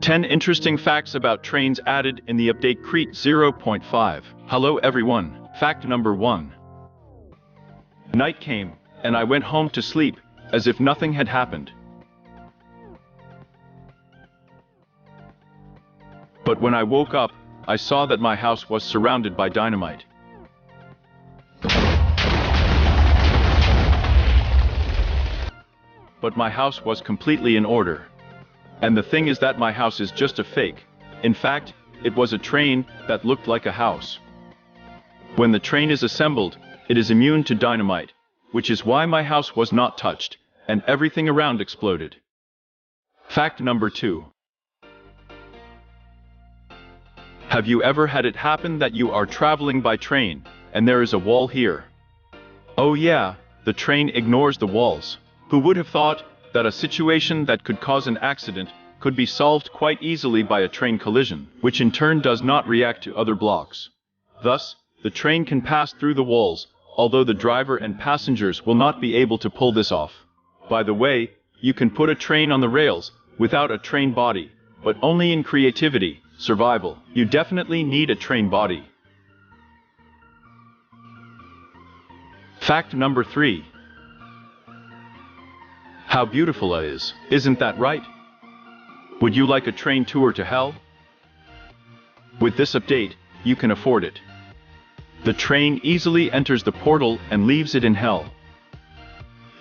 10 interesting facts about trains added in the update Crete 0.5. Hello everyone. Fact number 1. Night came, and I went home to sleep, as if nothing had happened. But when I woke up, I saw that my house was surrounded by dynamite. But my house was completely in order. And the thing is that my house is just a fake. In fact, it was a train that looked like a house. When the train is assembled, it is immune to dynamite, which is why my house was not touched, and everything around exploded. Fact number 2. Have you ever had it happen that you are traveling by train, and there is a wall here? Oh yeah, the train ignores the walls. Who would have thought that a situation that could cause an accident could be solved quite easily by a train collision, which in turn does not react to other blocks. Thus, the train can pass through the walls, although the driver and passengers will not be able to pull this off. By the way, you can put a train on the rails without a train body, but only in creativity, survival. You definitely need a train body. Fact number 3. How beautiful it is, isn't that right? Would you like a train tour to hell? With this update, you can afford it. The train easily enters the portal and leaves it in hell.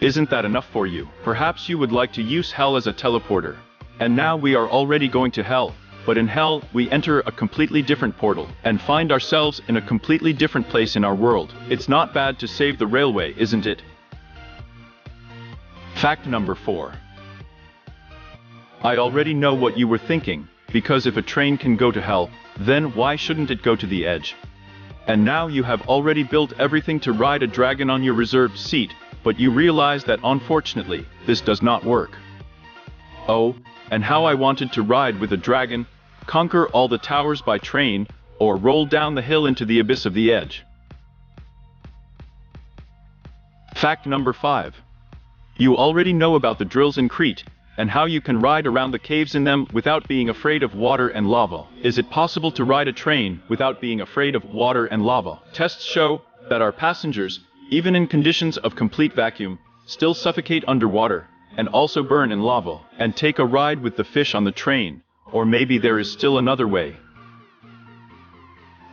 Isn't that enough for you? Perhaps you would like to use hell as a teleporter. And now we are already going to hell, but in hell we enter a completely different portal and find ourselves in a completely different place in our world. It's not bad to save the railway, isn't it? Fact number 4. I already know what you were thinking, because if a train can go to hell, then why shouldn't it go to the edge? And now you have already built everything to ride a dragon on your reserved seat, but you realize that unfortunately, this does not work. Oh, and how I wanted to ride with a dragon, conquer all the towers by train, or roll down the hill into the abyss of the edge. Fact number 5. You already know about the drills in Crete, and how you can ride around the caves in them without being afraid of water and lava. Is it possible to ride a train without being afraid of water and lava? Tests show that our passengers, even in conditions of complete vacuum, still suffocate underwater, and also burn in lava. And take a ride with the fish on the train, or maybe there is still another way.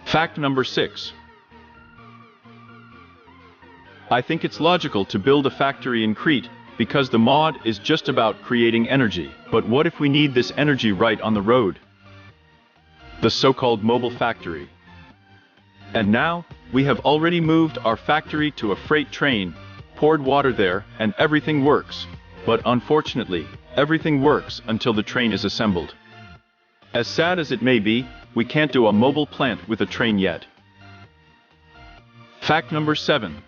Fact number 6. I think it's logical to build a factory in Crete, because the mod is just about creating energy. But what if we need this energy right on the road? The so-called mobile factory. And now, we have already moved our factory to a freight train, poured water there, and everything works. But unfortunately, everything works until the train is assembled. As sad as it may be, we can't do a mobile plant with a train yet. Fact number 7.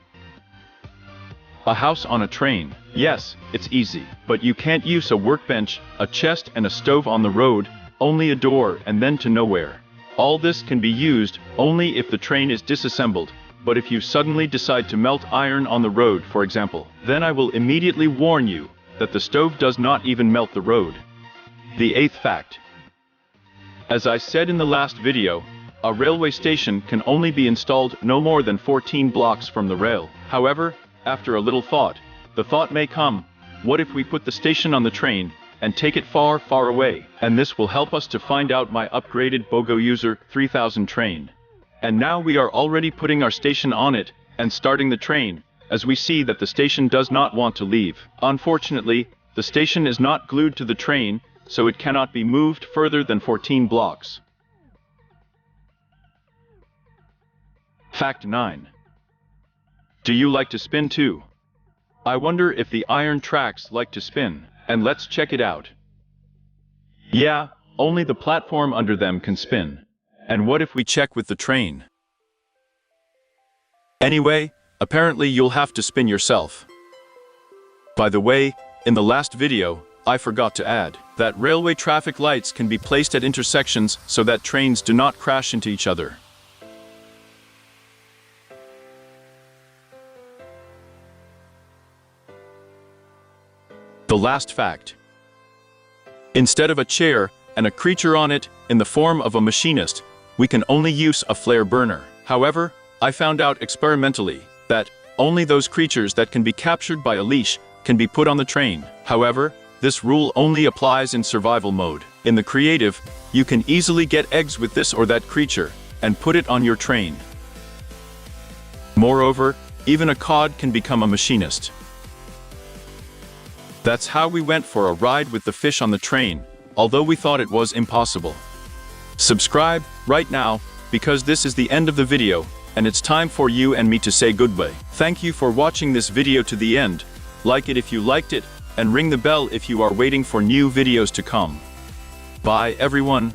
A house on a train. Yes, it's easy, but you can't use a workbench, a chest and a stove on the road, only a door and then to nowhere. All this can be used only if the train is disassembled, but if you suddenly decide to melt iron on the road, for example, then I will immediately warn you that the stove does not even melt the road. The 8th fact. As I said in the last video, a railway station can only be installed no more than 14 blocks from the rail. However, after a little thought, the thought may come, what if we put the station on the train and take it far, far away? And this will help us to find out my upgraded BOGO user 3000 train. And now we are already putting our station on it and starting the train, as we see that the station does not want to leave. Unfortunately, the station is not glued to the train, so it cannot be moved further than 14 blocks. Fact 9. Do you like to spin too? I wonder if the iron tracks like to spin, and let's check it out. Yeah, only the platform under them can spin. And what if we check with the train? Anyway, apparently you'll have to spin yourself. By the way, in the last video, I forgot to add that railway traffic lights can be placed at intersections so that trains do not crash into each other. The last fact. Instead of a chair, and a creature on it, in the form of a machinist, we can only use a flare burner. However, I found out experimentally that only those creatures that can be captured by a leash can be put on the train. However, this rule only applies in survival mode. In the creative, you can easily get eggs with this or that creature and put it on your train. Moreover, even a cod can become a machinist. That's how we went for a ride with the fish on the train, although we thought it was impossible. Subscribe right now, because this is the end of the video, and it's time for you and me to say goodbye. Thank you for watching this video to the end. Like it if you liked it, and ring the bell if you are waiting for new videos to come. Bye everyone.